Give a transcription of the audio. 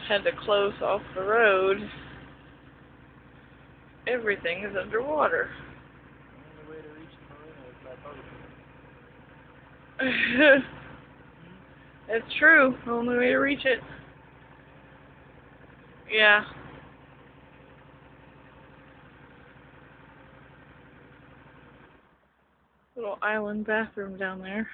had to close off the road, everything is underwater. The only way to reach Marina is by boat. That's true. The only way to reach it. Yeah. Little island bathroom down there.